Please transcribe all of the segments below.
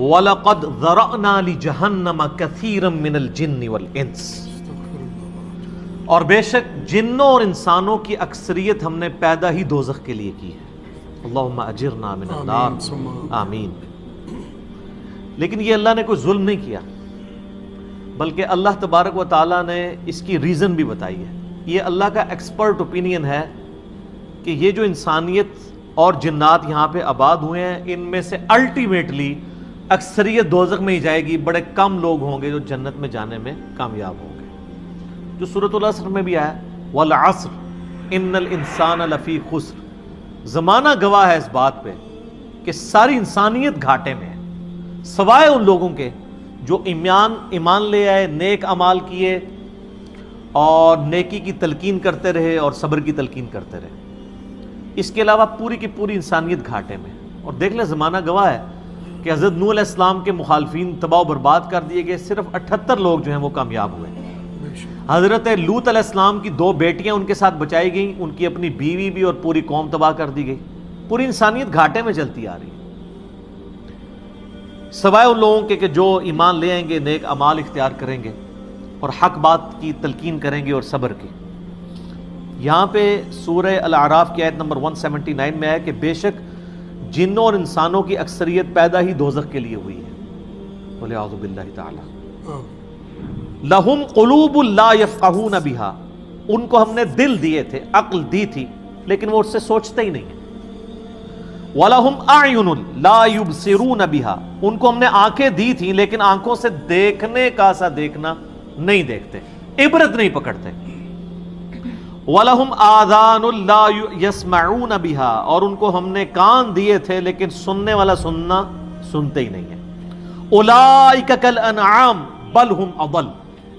وَلَقَدْ ذَرَأْنَا لِجَهَنَّمَ كَثِيرًا مِنَ الْجِنِّ وَالْإِنسِ، اور بے شک جنوں اور انسانوں کی اکثریت ہم نے پیدا ہی دوزخ کے لیے کی ہے۔ اللہم اجرنا من النار، آمین۔ لیکن یہ اللہ نے کوئی ظلم نہیں کیا، بلکہ اللہ تبارک و تعالیٰ نے اس کی ریزن بھی بتائی ہے۔ یہ اللہ کا ایکسپرٹ اوپینین ہے کہ یہ جو انسانیت اور جنات یہاں پہ آباد ہوئے ہیں، ان میں سے الٹیمیٹلی اکثریت دوزخ میں ہی جائے گی، بڑے کم لوگ ہوں گے جو جنت میں جانے میں کامیاب ہوں گے۔ جو سورۃ العصر میں بھی آیا والعصر ان الانسان لفی خسر، زمانہ گواہ ہے اس بات پہ کہ ساری انسانیت گھاٹے میں ہے، سوائے ان لوگوں کے جو ایمان لے آئے، نیک اعمال کیے اور نیکی کی تلقین کرتے رہے اور صبر کی تلقین کرتے رہے۔ اس کے علاوہ پوری کی پوری انسانیت گھاٹے میں۔ اور دیکھ لیں زمانہ گواہ ہے کہ حضرت نوح علیہ السلام کے مخالفین تباہ و برباد کر دیے گئے، صرف 78 لوگ جو ہیں وہ کامیاب ہوئے۔ حضرت لوط علیہ السلام کی 2 بیٹیاں ان کے ساتھ بچائی گئیں، ان کی اپنی بیوی بھی اور پوری قوم تباہ کر دی گئی۔ پوری انسانیت گھاٹے میں چلتی آ رہی ہے، سوائے ان لوگوں کے کہ جو ایمان لے آئیں گے، نیک اعمال اختیار کریں گے اور حق بات کی تلقین کریں گے اور صبر کی۔ یہاں پہ سورہ الاعراف کی آیت نمبر 179 میں ہے کہ بے شک جنوں اور انسانوں کی اکثریت پیدا ہی دوزخ کے لیے ہوئی ہے۔ بولے اعوذ باللہ تعالی۔ لہم قلوب لا یفقہون بہا، ان کو ہم نے دل دیے تھے، عقل دی تھی، لیکن وہ اس سے سوچتے ہی نہیں ہیں۔ وَلَهُمْ أَعْيُنٌ لَا يُبْصِرُونَ بِهَا، ان کو ہم نے آنکھیں دی تھیں لیکن آنکھوں سے دیکھنے کا سا دیکھنا نہیں دیکھتے، عبرت نہیں پکڑتے۔ وَلَهُمْ آذَانٌ لَا يَسْمَعُونَ بِهَا، اور ان کو ہم نے کان دیے تھے لیکن سننے والا سننا سنتے ہی نہیں ہیں۔ أُولَئِكَ كَالْأَنْعَامِ بَلْ هُمْ أَضَلُّ،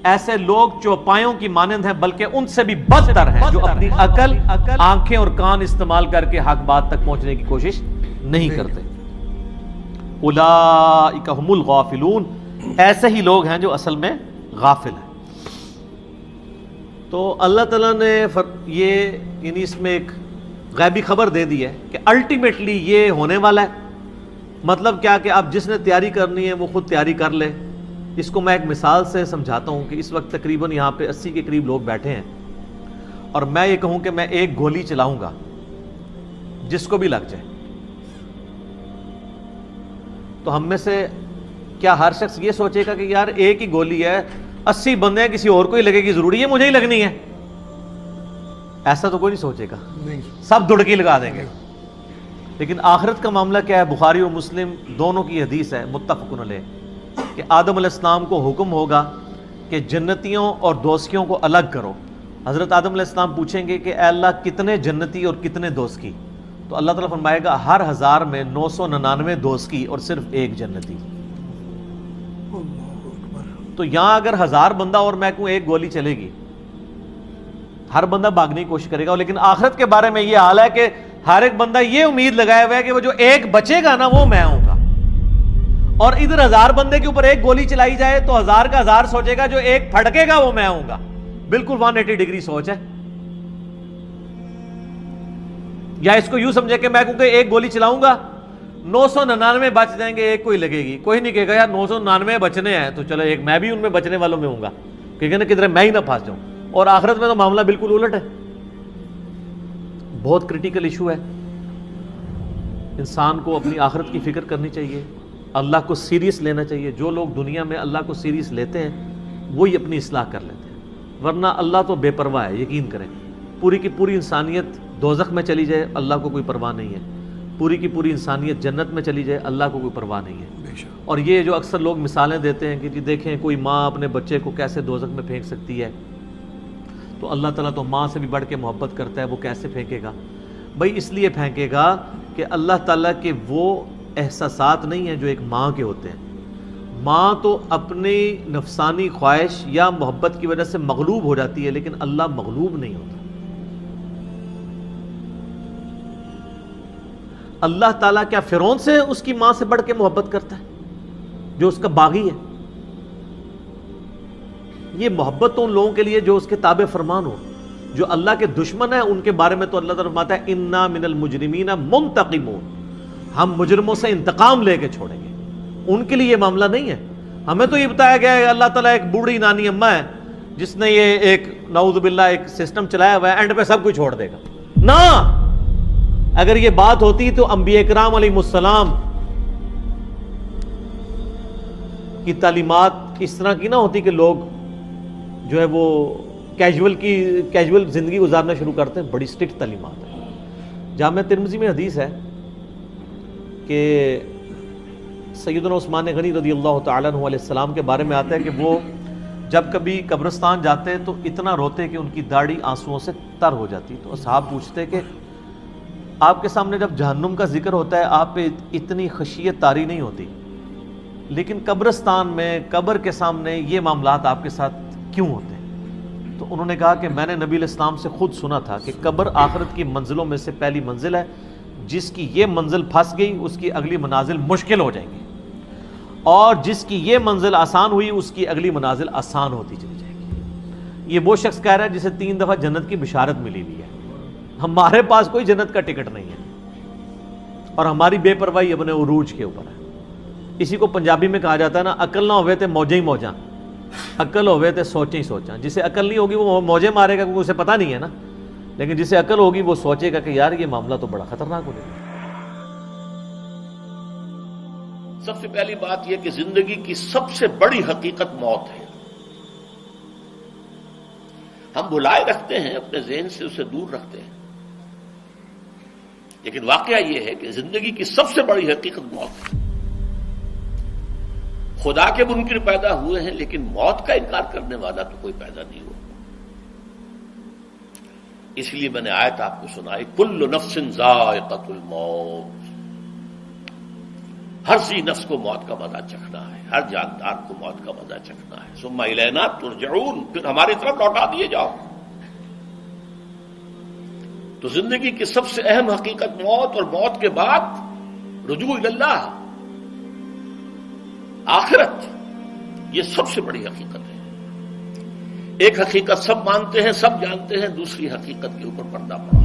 ایسے لوگ چوپایوں کی مانند ہیں بلکہ ان سے بھی بدتر ہیں، جو اپنی عقل، آنکھیں اور کان استعمال کر کے حق بات تک پہنچنے کی کوشش نہیں کرتے۔ اولئک هم الغافلون، ایسے ہی لوگ ہیں جو اصل میں غافل ہیں۔ تو اللہ تعالیٰ نے یہ یعنی اس میں ایک غیبی خبر دے دی ہے کہ الٹیمیٹلی یہ ہونے والا ہے۔ مطلب کیا کہ اب جس نے تیاری کرنی ہے وہ خود تیاری کر لے۔ اس کو میں ایک مثال سے سمجھاتا ہوں کہ اس وقت تقریباً یہاں پہ 80 کے قریب لوگ بیٹھے ہیں، اور میں یہ کہوں کہ میں ایک گولی چلاؤں گا جس کو بھی لگ جائے، تو ہم میں سے کیا ہر شخص یہ سوچے گا کہ یار ایک ہی گولی ہے، 80 بندے ہیں، کسی اور کو ہی لگے گی، ضروری ہے مجھے ہی لگنی ہے؟ ایسا تو کوئی نہیں سوچے گا، سب دڑکی لگا دیں گے۔ لیکن آخرت کا معاملہ کیا ہے؟ بخاری اور مسلم دونوں کی حدیث ہے، متفق علیہ، کہ آدم علیہ السلام کو حکم ہوگا کہ جنتیوں اور دوزخیوں کو الگ کرو۔ حضرت آدم علیہ السلام پوچھیں گے کہ اے اللہ کتنے جنتی اور کتنے دوزخی؟ تو اللہ تعالیٰ فرمائے گا ہر 1000 میں 999 دوزخی اور صرف 1 جنتی۔ تو یہاں اگر 1000 بندہ اور میں کہوں ایک گولی چلے گی، ہر بندہ بھاگنے کی کوشش کرے گا، لیکن آخرت کے بارے میں یہ حال ہے کہ ہر ایک بندہ یہ امید لگایا ہوا ہے کہ وہ جو ایک بچے گا نا وہ میں ہوں گا۔ اور ادھر 1000 بندے کے اوپر ایک گولی چلائی جائے تو 1000 کا 1000 سوچے گا جو ایک پھڑکے گا وہ میں ہوں گا۔ بالکل 180 ڈگری سوچ ہے۔ یا اس کو یوں سمجھے کہ میں کیونکہ ایک گولی چلاؤں گا 999 بچ جائیں گے، ایک کوئی لگے گی، کوئی نہیں کہے گا یار 999 بچنے ہیں تو چلو ایک میں بھی ان میں بچنے والوں میں ہوں گا، کیونکہ نا کدھر میں ہی نہ پھنس جاؤں۔ اور آخرت میں تو معاملہ بالکل الٹ ہے۔ بہت کریٹیکل ایشو ہے۔ انسان کو اپنی آخرت کی فکر کرنی چاہیے، اللہ کو سیریس لینا چاہیے۔ جو لوگ دنیا میں اللہ کو سیریس لیتے ہیں وہی اپنی اصلاح کر لیتے ہیں، ورنہ اللہ تو بے پرواہ ہے۔ یقین کریں، پوری کی پوری انسانیت دوزخ میں چلی جائے اللہ کو کوئی پرواہ نہیں ہے، پوری کی پوری انسانیت جنت میں چلی جائے اللہ کو کوئی پرواہ نہیں ہے۔ اور یہ جو اکثر لوگ مثالیں دیتے ہیں کہ جی دیکھیں کوئی ماں اپنے بچے کو کیسے دوزخ میں پھینک سکتی ہے، تو اللہ تعالیٰ تو ماں سے بھی بڑھ کے محبت کرتا ہے، وہ کیسے پھینکے گا؟ بھائی اس لیے پھینکے گا کہ اللہ تعالیٰ کے وہ احساسات نہیں ہیں جو ایک ماں کے ہوتے ہیں۔ ماں تو اپنی نفسانی خواہش یا محبت کی وجہ سے مغلوب ہو جاتی ہے، لیکن اللہ مغلوب نہیں ہوتا۔ اللہ تعالیٰ کیا فرعون سے اس کی ماں سے بڑھ کے محبت کرتا ہے جو اس کا باغی ہے؟ یہ محبت تو ان لوگوں کے لیے جو اس کے تابع فرمان ہو۔ جو اللہ کے دشمن ہیں ان کے بارے میں تو اللہ تعالیٰ فرماتا ہے انا من المجرمین منتقمون، ہم مجرموں سے انتقام لے کے چھوڑیں گے۔ ان کے لیے یہ معاملہ نہیں ہے. ہمیں تو یہ بتایا گیا ہے اللہ تعالیٰ ایک بوڑھی نانی اماں ہے جس نے یہ ایک نعوذ باللہ ایک سسٹم چلایا ہوا ہے, اینڈ پہ سب کچھ چھوڑ دے گا. نہ, اگر یہ بات ہوتی تو انبیاء کرام علیہ السلام کی تعلیمات اس طرح کی نہ ہوتی کہ لوگ جو ہے وہ کیجول زندگی گزارنا شروع کرتے ہیں. بڑی سٹرکٹ تعلیمات ہے. جامعہ ترمذی میں حدیث ہے کہ سیدنا عثمان غنی رضی اللہ تعالیٰ عنہ علیہ السلام کے بارے میں آتا ہے کہ وہ جب کبھی قبرستان جاتے تو اتنا روتے کہ ان کی داڑھی آنسوؤں سے تر ہو جاتی. تو اصحاب پوچھتے کہ آپ کے سامنے جب جہنم کا ذکر ہوتا ہے آپ پہ اتنی خشیت طاری نہیں ہوتی, لیکن قبرستان میں قبر کے سامنے یہ معاملات آپ کے ساتھ کیوں ہوتے ہیں؟ تو انہوں نے کہا کہ میں نے نبی علیہ السلام سے خود سنا تھا کہ قبر آخرت کی منزلوں میں سے پہلی منزل ہے, جس کی یہ منزل پھنس گئی اس کی اگلی منازل مشکل ہو جائیں گی, اور جس کی یہ منزل آسان ہوئی اس کی اگلی منازل آسان ہوتی چلی جائے گی. یہ وہ شخص کہہ رہا ہے جسے 3 دفعہ جنت کی بشارت ملی ہوئی ہے. ہمارے پاس کوئی جنت کا ٹکٹ نہیں ہے اور ہماری بے پرواہی اپنے عروج کے اوپر ہے. اسی کو پنجابی میں کہا جاتا ہے نا, عقل نہ ہوئے تے موجیں ہی موجاں, عقل ہوئے تے سوچیں ہی سوچاں. جسے عقل نہیں ہوگی وہ موجیں مارے گا کیونکہ اسے پتہ نہیں ہے نا, لیکن جسے عقل ہوگی وہ سوچے گا کہ یار یہ معاملہ تو بڑا خطرناک ہو جائے گا. سب سے پہلی بات یہ کہ زندگی کی سب سے بڑی حقیقت موت ہے. ہم بلائے رکھتے ہیں, اپنے ذہن سے اسے دور رکھتے ہیں, لیکن واقعہ یہ ہے کہ زندگی کی سب سے بڑی حقیقت موت ہے. خدا کے منکر پیدا ہوئے ہیں لیکن موت کا انکار کرنے والا تو کوئی پیدا نہیں ہوا. اس لیے میں نے آیت آپ کو سنائی, کل نفس ذائقۃ الموت, ہر سی نفس کو موت کا مزہ چکھنا ہے, ہر جاندار کو موت کا مزہ چکھنا ہے. ثم الینا ترجعون, پھر ہماری طرف لوٹا دیے جاؤ. تو زندگی کی سب سے اہم حقیقت موت, اور موت کے بعد رجوع الی اللہ, آخرت, یہ سب سے بڑی حقیقت ہے. ایک حقیقت سب مانتے ہیں, سب جانتے ہیں, دوسری حقیقت کے اوپر پردہ پڑا.